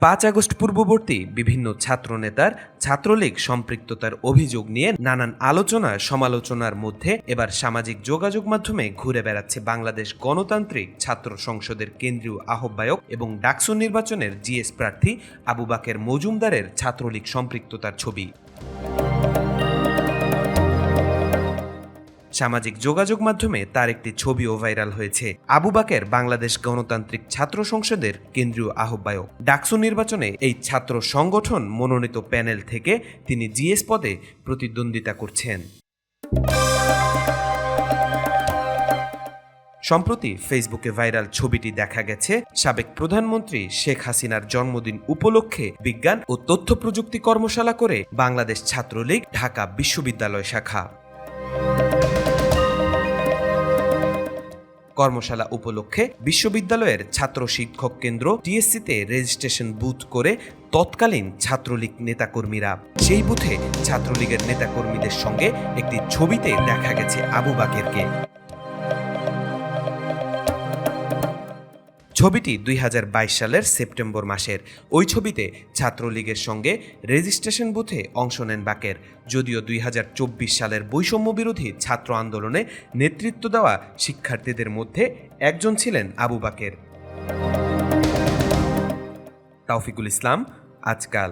5 August পূর্ববর্তী বিভিন্ন ছাত্রনেতার ছাত্রলীগ সম্পৃক্ততার অভিযোগ নিয়ে নানান আলোচনা সমালোচনার মধ্যে এবার সামাজিক যোগাযোগ মাধ্যমে ঘুরে বেড়াচ্ছে বাংলাদেশ গণতান্ত্রিক ছাত্র সংসদের কেন্দ্রীয় আহ্বায়ক এবং ডাকসু নির্বাচনের জিএস প্রার্থী আবু বাকের মজুমদারের ছাত্রলীগ সম্পৃক্ততার ছবি। সামাজিক যোগাযোগ মাধ্যমে তার একটি ছবিও ভাইরাল হয়েছে। আবু বাকের বাংলাদেশ গণতান্ত্রিক ছাত্র সংসদের কেন্দ্রীয় আহ্বায়ক। ডাকসু নির্বাচনে এই ছাত্র সংগঠন মনোনীত প্যানেল থেকে তিনি জিএস পদে প্রতিদ্বন্দ্বিতা করছেন। সম্প্রতি ফেসবুকে ভাইরাল ছবিটি দেখা গেছে সাবেক প্রধানমন্ত্রী শেখ হাসিনার জন্মদিন উপলক্ষে বিজ্ঞান ও তথ্য প্রযুক্তি কর্মশালা করে বাংলাদেশ ছাত্রলীগ ঢাকা বিশ্ববিদ্যালয় শাখা। কর্মশালা উপলক্ষে বিশ্ববিদ্যালয়ের ছাত্র শিক্ষক কেন্দ্র টিএসসিতে রেজিস্ট্রেশন বুথ করে তৎকালীন ছাত্রলীগ নেতাকর্মীরা। সেই বুথে ছাত্রলীগের নেতাকর্মীদের সঙ্গে একটি ছবিতে দেখা গেছে আবু বাকেরকে। ছবিটি 2022 সালের সেপ্টেম্বর মাসের। ওই ছবিতে ছাত্রলীগের সঙ্গে রেজিস্ট্রেশন বুথে অংশ নেন বাকের। যদিও 2024 সালের বৈষম্য বিরোধী ছাত্র আন্দোলনে নেতৃত্ব দেওয়া শিক্ষার্থীদের মধ্যে একজন ছিলেন আবু বাকের। তাওফিকুল ইসলাম, আজকাল।